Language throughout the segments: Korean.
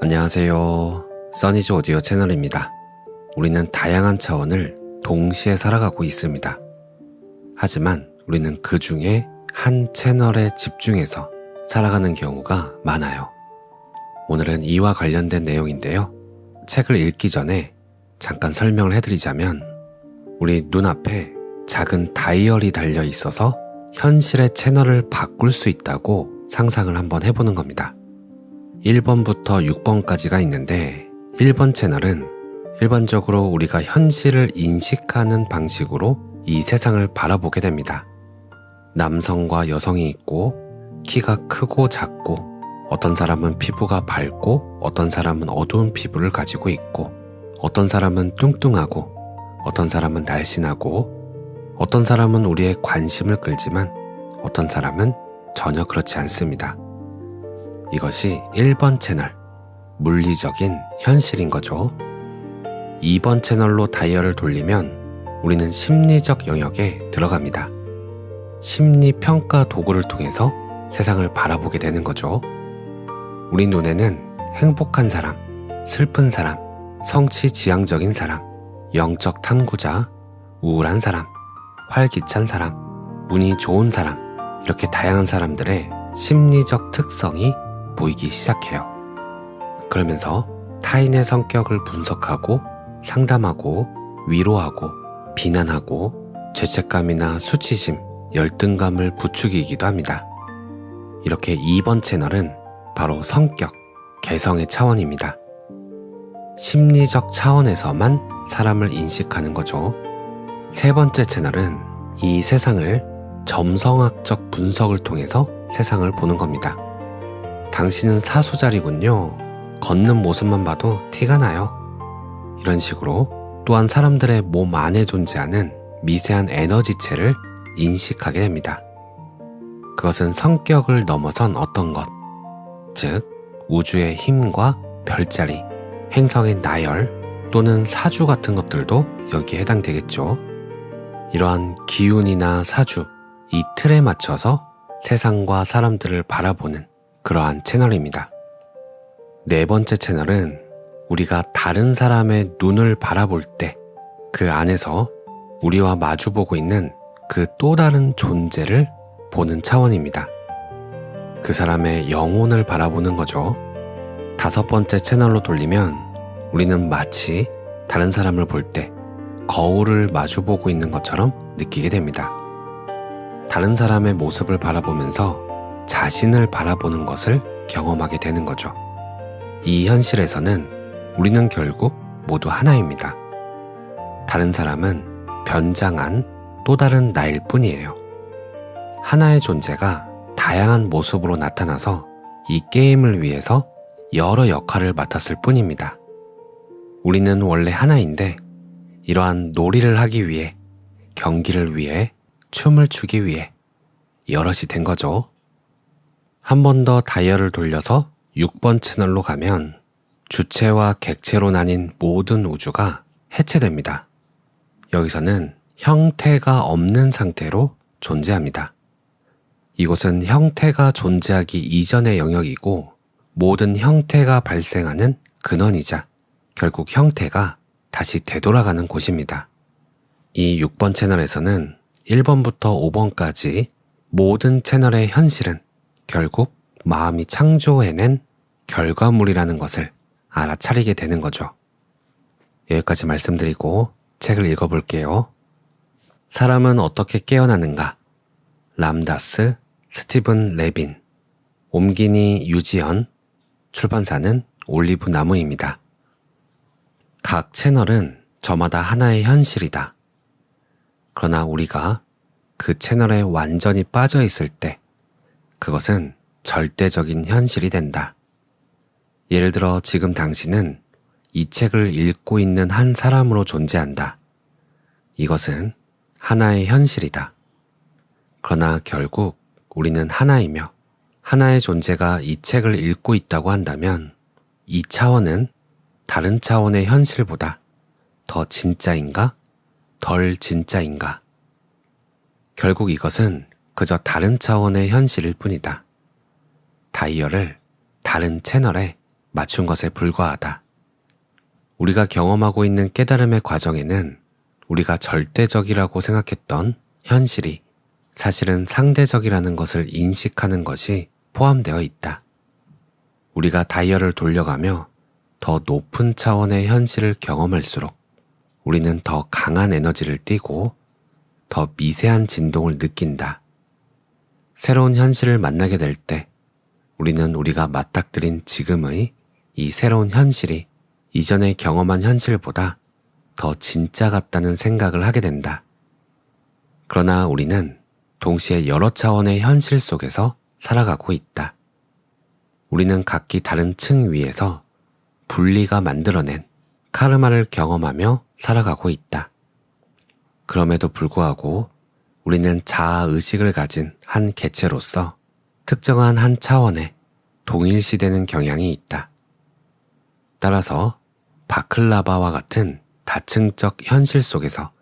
안녕하세요. 써니즈 오디오 채널입니다. 우리는 다양한 차원을 동시에 살아가고 있습니다. 하지만 우리는 그 중에 한 채널에 집중해서 살아가는 경우가 많아요. 오늘은 이와 관련된 내용인데요. 책을 읽기 전에 잠깐 설명을 해드리자면 우리 눈앞에 작은 다이얼이 달려 있어서 현실의 채널을 바꿀 수 있다고 상상을 한번 해보는 겁니다. 1번부터 6번까지가 있는데 1번 채널은 일반적으로 우리가 현실을 인식하는 방식으로 이 세상을 바라보게 됩니다. 남성과 여성이 있고 키가 크고 작고 어떤 사람은 피부가 밝고 어떤 사람은 어두운 피부를 가지고 있고 어떤 사람은 뚱뚱하고 어떤 사람은 날씬하고 어떤 사람은 우리의 관심을 끌지만 어떤 사람은 전혀 그렇지 않습니다. 이것이 1번 채널, 물리적인 현실인 거죠. 2번 채널로 다이얼을 돌리면 우리는 심리적 영역에 들어갑니다. 심리평가 도구를 통해서 세상을 바라보게 되는 거죠. 우리 눈에는 행복한 사람, 슬픈 사람, 성취지향적인 사람, 영적 탐구자, 우울한 사람, 활기찬 사람, 운이 좋은 사람, 이렇게 다양한 사람들의 심리적 특성이 보이기 시작해요. 그러면서 타인의 성격을 분석하고 상담하고 위로하고 비난하고 죄책감이나 수치심, 열등감을 부추기기도 합니다. 이렇게 2번 채널은 바로 성격, 개성의 차원입니다. 심리적 차원에서만 사람을 인식하는 거죠. 세 번째 채널은 이 세상을 점성학적 분석을 통해서 세상을 보는 겁니다. 당신은 사수자리군요. 걷는 모습만 봐도 티가 나요. 이런 식으로 또한 사람들의 몸 안에 존재하는 미세한 에너지체를 인식하게 됩니다. 그것은 성격을 넘어선 어떤 것, 즉 우주의 힘과 별자리, 행성의 나열 또는 사주 같은 것들도 여기에 해당되겠죠. 이러한 기운이나 사주, 이 틀에 맞춰서 세상과 사람들을 바라보는 그러한 채널입니다. 네 번째 채널은 우리가 다른 사람의 눈을 바라볼 때 그 안에서 우리와 마주보고 있는 그 또 다른 존재를 보는 차원입니다. 그 사람의 영혼을 바라보는 거죠. 다섯 번째 채널로 돌리면 우리는 마치 다른 사람을 볼 때 거울을 마주보고 있는 것처럼 느끼게 됩니다. 다른 사람의 모습을 바라보면서 자신을 바라보는 것을 경험하게 되는 거죠. 이 현실에서는 우리는 결국 모두 하나입니다. 다른 사람은 변장한 또 다른 나일 뿐이에요. 하나의 존재가 다양한 모습으로 나타나서 이 게임을 위해서 여러 역할을 맡았을 뿐입니다. 우리는 원래 하나인데 이러한 놀이를 하기 위해, 경기를 위해, 춤을 추기 위해 여럿이 된 거죠. 한 번 더 다이얼을 돌려서 6번 채널로 가면 주체와 객체로 나뉜 모든 우주가 해체됩니다. 여기서는 형태가 없는 상태로 존재합니다. 이곳은 형태가 존재하기 이전의 영역이고 모든 형태가 발생하는 근원이자 결국 형태가 다시 되돌아가는 곳입니다. 이 6번 채널에서는 1번부터 5번까지 모든 채널의 현실은 결국 마음이 창조해낸 결과물이라는 것을 알아차리게 되는 거죠. 여기까지 말씀드리고 책을 읽어볼게요. 사람은 어떻게 깨어나는가? 람다스 스티븐 레빈, 옴기니 유지연, 출판사는 올리브 나무입니다. 각 채널은 저마다 하나의 현실이다. 그러나 우리가 그 채널에 완전히 빠져 있을 때 그것은 절대적인 현실이 된다. 예를 들어 지금 당신은 이 책을 읽고 있는 한 사람으로 존재한다. 이것은 하나의 현실이다. 그러나 결국 우리는 하나이며 하나의 존재가 이 책을 읽고 있다고 한다면 이 차원은 다른 차원의 현실보다 더 진짜인가? 덜 진짜인가? 결국 이것은 그저 다른 차원의 현실일 뿐이다. 다이얼을 다른 채널에 맞춘 것에 불과하다. 우리가 경험하고 있는 깨달음의 과정에는 우리가 절대적이라고 생각했던 현실이 사실은 상대적이라는 것을 인식하는 것이 포함되어 있다. 우리가 다이얼을 돌려가며 더 높은 차원의 현실을 경험할수록 우리는 더 강한 에너지를 띠고 더 미세한 진동을 느낀다. 새로운 현실을 만나게 될 때 우리는 우리가 맞닥뜨린 지금의 이 새로운 현실이 이전에 경험한 현실보다 더 진짜 같다는 생각을 하게 된다. 그러나 우리는 동시에 여러 차원의 현실 속에서 살아가고 있다. 우리는 각기 다른 층 위에서 분리가 만들어낸 카르마를 경험하며 살아가고 있다. 그럼에도 불구하고 우리는 자아의식을 가진 한 개체로서 특정한 한 차원에 동일시되는 경향이 있다. 따라서 바클라바와 같은 다층적 현실 속에서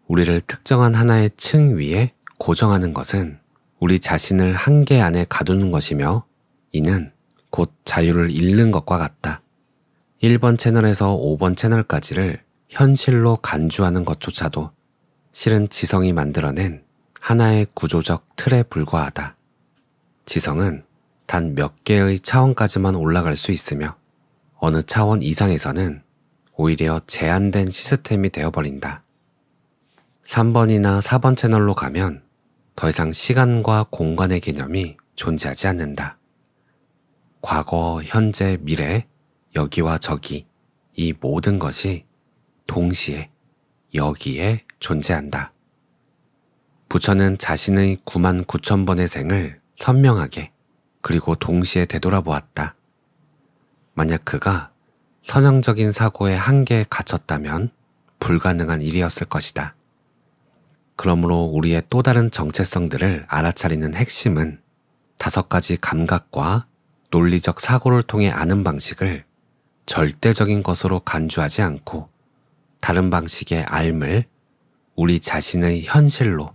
우리를 특정한 하나의 층 위에 고정하는 것은 우리 자신을 한계 안에 가두는 것이며 이는 곧 자유를 잃는 것과 같다. 1번 채널에서 5번 채널까지를 현실로 간주하는 것조차도 실은 지성이 만들어낸 하나의 구조적 틀에 불과하다. 지성은 단 몇 개의 차원까지만 올라갈 수 있으며 어느 차원 이상에서는 오히려 제한된 시스템이 되어버린다. 3번이나 4번 채널로 가면 더 이상 시간과 공간의 개념이 존재하지 않는다. 과거, 현재, 미래, 여기와 저기 이 모든 것이 동시에 여기에 존재한다. 부처는 자신의 99,000번의 생을 선명하게 그리고 동시에 되돌아보았다. 만약 그가 선형적인 사고의 한계에 갇혔다면 불가능한 일이었을 것이다. 그러므로 우리의 또 다른 정체성들을 알아차리는 핵심은 5가지 감각과 논리적 사고를 통해 아는 방식을 절대적인 것으로 간주하지 않고 다른 방식의 알을 우리 자신의 현실로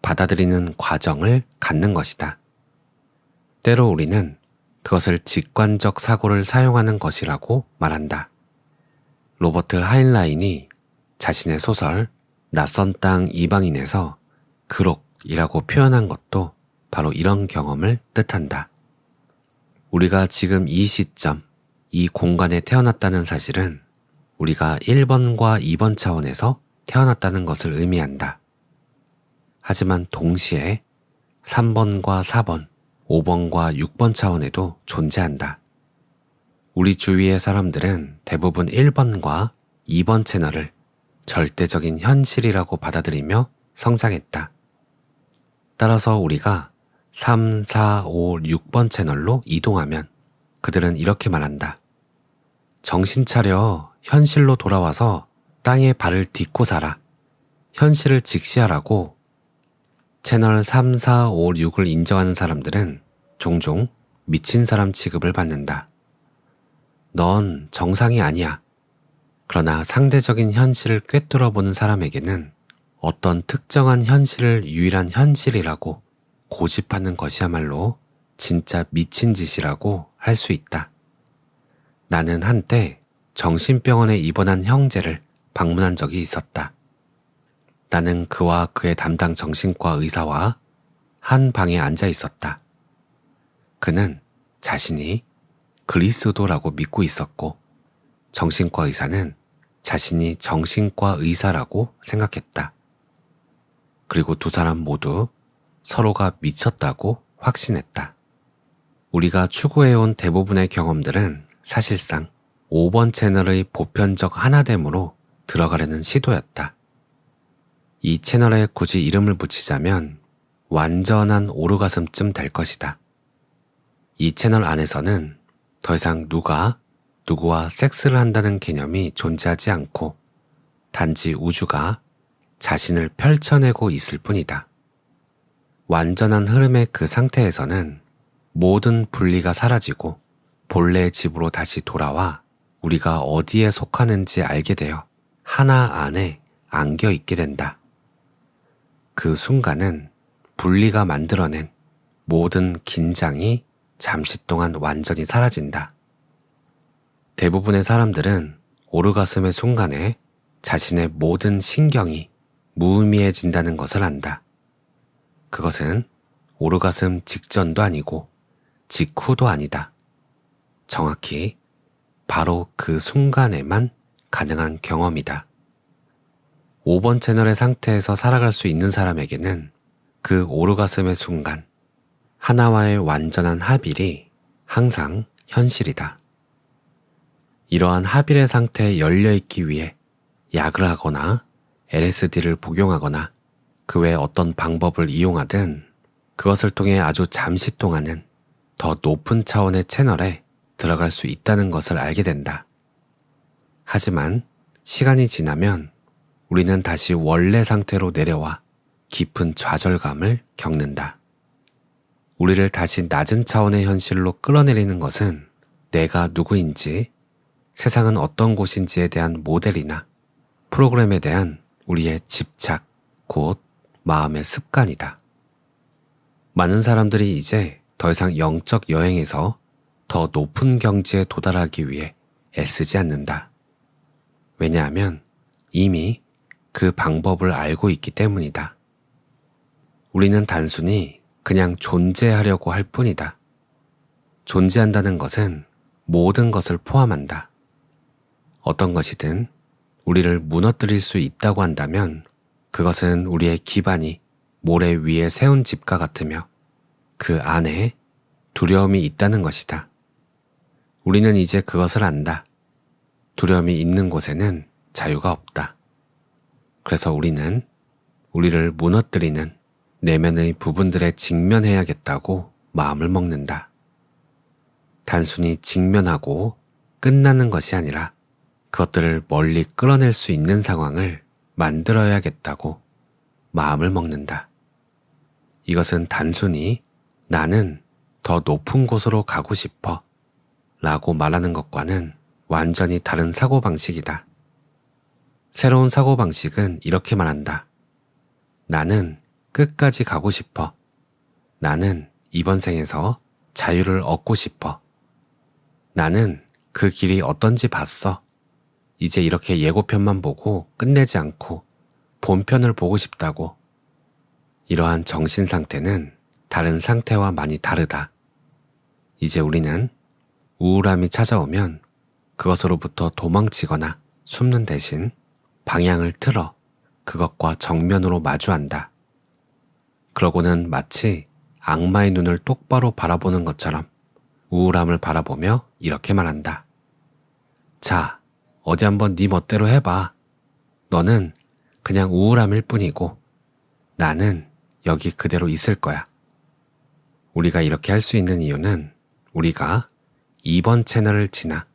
받아들이는 과정을 갖는 것이다. 때로 우리는 그것을 직관적 사고를 사용하는 것이라고 말한다. 로버트 하인라인이 자신의 소설 낯선 땅 이방인에서 그록이라고 표현한 것도 바로 이런 경험을 뜻한다. 우리가 지금 이 시점, 이 공간에 태어났다는 사실은 우리가 1번과 2번 차원에서 태어났다는 것을 의미한다. 하지만 동시에 3번과 4번, 5번과 6번 차원에도 존재한다. 우리 주위의 사람들은 대부분 1번과 2번 채널을 절대적인 현실이라고 받아들이며 성장했다. 따라서 우리가 3, 4, 5, 6번 채널로 이동하면 그들은 이렇게 말한다. 정신 차려, 현실로 돌아와서 땅에 발을 딛고 살아. 현실을 직시하라고. 채널 3, 4, 5, 6을 인정하는 사람들은 종종 미친 사람 취급을 받는다. 넌 정상이 아니야. 그러나 상대적인 현실을 꿰뚫어보는 사람에게는 어떤 특정한 현실을 유일한 현실이라고 고집하는 것이야말로 진짜 미친 짓이라고 할 수 있다. 나는 한때 정신병원에 입원한 형제를 방문한 적이 있었다. 나는 그와 그의 담당 정신과 의사와 한 방에 앉아 있었다. 그는 자신이 그리스도라고 믿고 있었고 정신과 의사는 자신이 정신과 의사라고 생각했다. 그리고 두 사람 모두 서로가 미쳤다고 확신했다. 우리가 추구해온 대부분의 경험들은 사실상 5번 채널의 보편적 하나됨으로 들어가려는 시도였다. 이 채널에 굳이 이름을 붙이자면 완전한 오르가즘쯤 될 것이다. 이 채널 안에서는 더 이상 누가 누구와 섹스를 한다는 개념이 존재하지 않고 단지 우주가 자신을 펼쳐내고 있을 뿐이다. 완전한 흐름의 그 상태에서는 모든 분리가 사라지고 본래의 집으로 다시 돌아와 우리가 어디에 속하는지 알게 되어 하나 안에 안겨 있게 된다. 그 순간은 분리가 만들어낸 모든 긴장이 잠시 동안 완전히 사라진다. 대부분의 사람들은 오르가슴의 순간에 자신의 모든 신경이 무의미해진다는 것을 안다. 그것은 오르가슴 직전도 아니고 직후도 아니다. 정확히 바로 그 순간에만 가능한 경험이다. 5번 채널의 상태에서 살아갈 수 있는 사람에게는 그 오르가슴의 순간, 하나와의 완전한 합일이 항상 현실이다. 이러한 합일의 상태에 열려있기 위해 약을 하거나 LSD를 복용하거나 그 외 어떤 방법을 이용하든 그것을 통해 아주 잠시 동안은 더 높은 차원의 채널에 들어갈 수 있다는 것을 알게 된다. 하지만 시간이 지나면 우리는 다시 원래 상태로 내려와 깊은 좌절감을 겪는다. 우리를 다시 낮은 차원의 현실로 끌어내리는 것은 내가 누구인지, 세상은 어떤 곳인지에 대한 모델이나 프로그램에 대한 우리의 집착, 곧 마음의 습관이다. 많은 사람들이 이제 더 이상 영적 여행에서 더 높은 경지에 도달하기 위해 애쓰지 않는다. 왜냐하면 이미 그 방법을 알고 있기 때문이다. 우리는 단순히 그냥 존재하려고 할 뿐이다. 존재한다는 것은 모든 것을 포함한다. 어떤 것이든 우리를 무너뜨릴 수 있다고 한다면 그것은 우리의 기반이 모래 위에 세운 집과 같으며 그 안에 두려움이 있다는 것이다. 우리는 이제 그것을 안다. 두려움이 있는 곳에는 자유가 없다. 그래서 우리는 우리를 무너뜨리는 내면의 부분들에 직면해야겠다고 마음을 먹는다. 단순히 직면하고 끝나는 것이 아니라 그것들을 멀리 끌어낼 수 있는 상황을 만들어야겠다고 마음을 먹는다. 이것은 단순히 나는 더 높은 곳으로 가고 싶어 라고 말하는 것과는 완전히 다른 사고방식이다. 새로운 사고방식은 이렇게 말한다. 나는 끝까지 가고 싶어. 나는 이번 생에서 자유를 얻고 싶어. 나는 그 길이 어떤지 봤어. 이제 이렇게 예고편만 보고 끝내지 않고 본편을 보고 싶다고. 이러한 정신 상태는 다른 상태와 많이 다르다. 이제 우리는 우울함이 찾아오면 그것으로부터 도망치거나 숨는 대신 방향을 틀어 그것과 정면으로 마주한다. 그러고는 마치 악마의 눈을 똑바로 바라보는 것처럼 우울함을 바라보며 이렇게 말한다. 자, 어디 한번 네 멋대로 해봐. 너는 그냥 우울함일 뿐이고 나는 여기 그대로 있을 거야. 우리가 이렇게 할 수 있는 이유는 우리가 2번 채널을 지나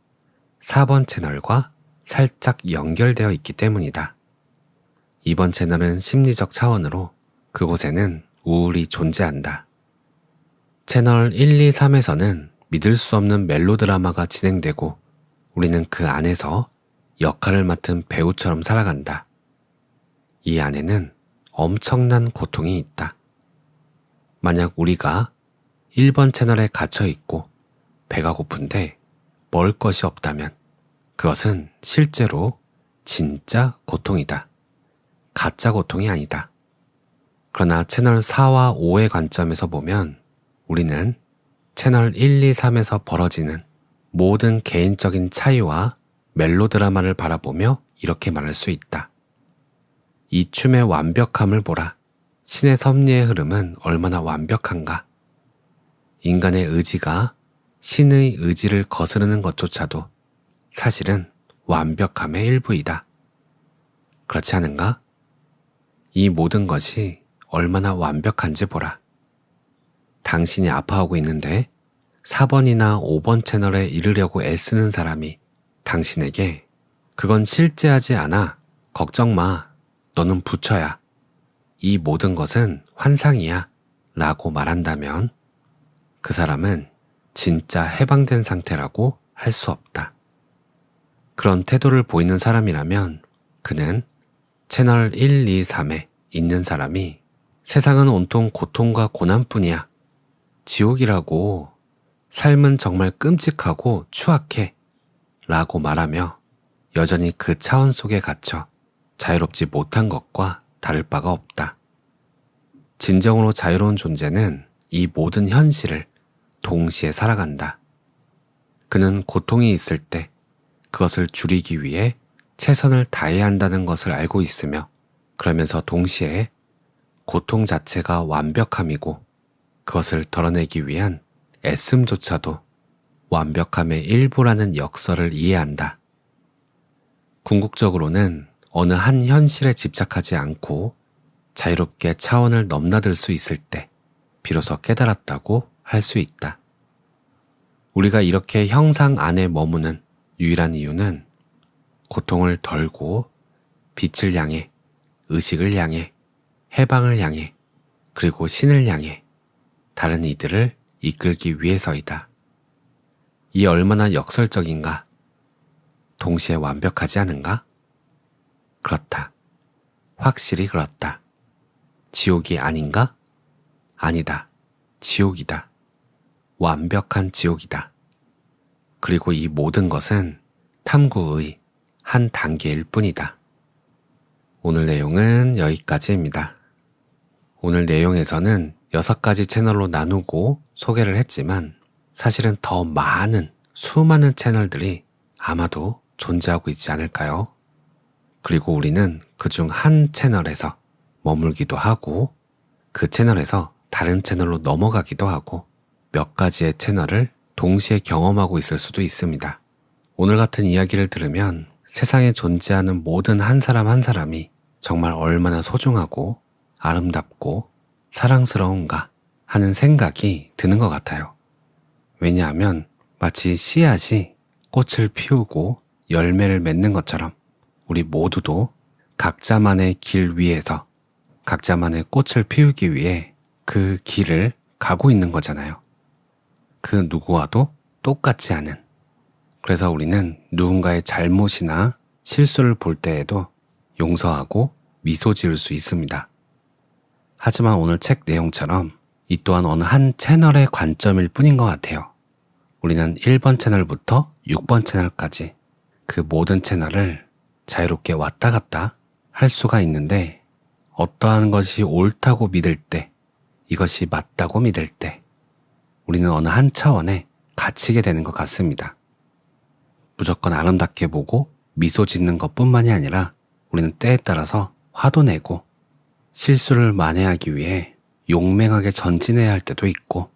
4번 채널과 살짝 연결되어 있기 때문이다. 2번 채널은 심리적 차원으로 그곳에는 우울이 존재한다. 채널 1, 2, 3에서는 믿을 수 없는 멜로드라마가 진행되고 우리는 그 안에서 역할을 맡은 배우처럼 살아간다. 이 안에는 엄청난 고통이 있다. 만약 우리가 1번 채널에 갇혀 있고 배가 고픈데 먹을 것이 없다면 그것은 실제로 진짜 고통이다. 가짜 고통이 아니다. 그러나 채널 4와 5의 관점에서 보면 우리는 채널 1, 2, 3에서 벌어지는 모든 개인적인 차이와 멜로드라마를 바라보며 이렇게 말할 수 있다. 이 춤의 완벽함을 보라. 신의 섭리의 흐름은 얼마나 완벽한가. 인간의 의지가 신의 의지를 거스르는 것조차도 사실은 완벽함의 일부이다. 그렇지 않은가? 이 모든 것이 얼마나 완벽한지 보라. 당신이 아파하고 있는데 4번이나 5번 채널에 이르려고 애쓰는 사람이 당신에게 그건 실제하지 않아. 걱정 마. 너는 부처야. 이 모든 것은 환상이야. 라고 말한다면 그 사람은 진짜 해방된 상태라고 할 수 없다. 그런 태도를 보이는 사람이라면 그는 채널 1, 2, 3에 있는 사람이 세상은 온통 고통과 고난뿐이야. 지옥이라고. 삶은 정말 끔찍하고 추악해. 라고 말하며 여전히 그 차원 속에 갇혀 자유롭지 못한 것과 다를 바가 없다. 진정으로 자유로운 존재는 이 모든 현실을 동시에 살아간다. 그는 고통이 있을 때 그것을 줄이기 위해 최선을 다해야 한다는 것을 알고 있으며 그러면서 동시에 고통 자체가 완벽함이고 그것을 덜어내기 위한 애씀조차도 완벽함의 일부라는 역설을 이해한다. 궁극적으로는 어느 한 현실에 집착하지 않고 자유롭게 차원을 넘나들 수 있을 때 비로소 깨달았다고 할 수 있다. 우리가 이렇게 형상 안에 머무는 유일한 이유는 고통을 덜고 빛을 향해, 의식을 향해, 해방을 향해, 그리고 신을 향해 다른 이들을 이끌기 위해서이다. 이 얼마나 역설적인가? 동시에 완벽하지 않은가? 그렇다. 확실히 그렇다. 지옥이 아닌가? 아니다. 지옥이다. 완벽한 지옥이다. 그리고 이 모든 것은 탐구의 한 단계일 뿐이다. 오늘 내용은 여기까지입니다. 오늘 내용에서는 6가지 채널로 나누고 소개를 했지만 사실은 더 많은 수많은 채널들이 아마도 존재하고 있지 않을까요? 그리고 우리는 그중 한 채널에서 머물기도 하고 그 채널에서 다른 채널로 넘어가기도 하고 몇 가지의 채널을 동시에 경험하고 있을 수도 있습니다. 오늘 같은 이야기를 들으면 세상에 존재하는 모든 한 사람 한 사람이 정말 얼마나 소중하고 아름답고 사랑스러운가 하는 생각이 드는 것 같아요. 왜냐하면 마치 씨앗이 꽃을 피우고 열매를 맺는 것처럼 우리 모두도 각자만의 길 위에서 각자만의 꽃을 피우기 위해 그 길을 가고 있는 거잖아요. 그 누구와도 똑같지 않은. 그래서 우리는 누군가의 잘못이나 실수를 볼 때에도 용서하고 미소 지을 수 있습니다. 하지만 오늘 책 내용처럼 이 또한 어느 한 채널의 관점일 뿐인 것 같아요. 우리는 1번 채널부터 6번 채널까지 그 모든 채널을 자유롭게 왔다 갔다 할 수가 있는데 어떠한 것이 옳다고 믿을 때, 이것이 맞다고 믿을 때 우리는 어느 한 차원에 갇히게 되는 것 같습니다. 무조건 아름답게 보고 미소 짓는 것뿐만이 아니라 우리는 때에 따라서 화도 내고 실수를 만회하기 위해 용맹하게 전진해야 할 때도 있고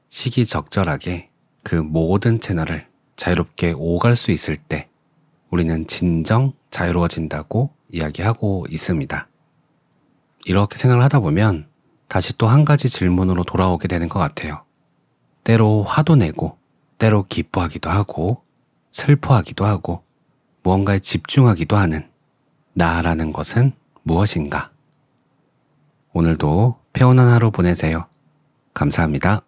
시기적절하게 그 모든 채널을 자유롭게 오갈 수 있을 때 우리는 진정 자유로워진다고 이야기하고 있습니다. 이렇게 생각을 하다 보면 다시 또 한 가지 질문으로 돌아오게 되는 것 같아요. 때로 화도 내고 때로 기뻐하기도 하고 슬퍼하기도 하고 무언가에 집중하기도 하는 나라는 것은 무엇인가? 오늘도 평온한 하루 보내세요. 감사합니다.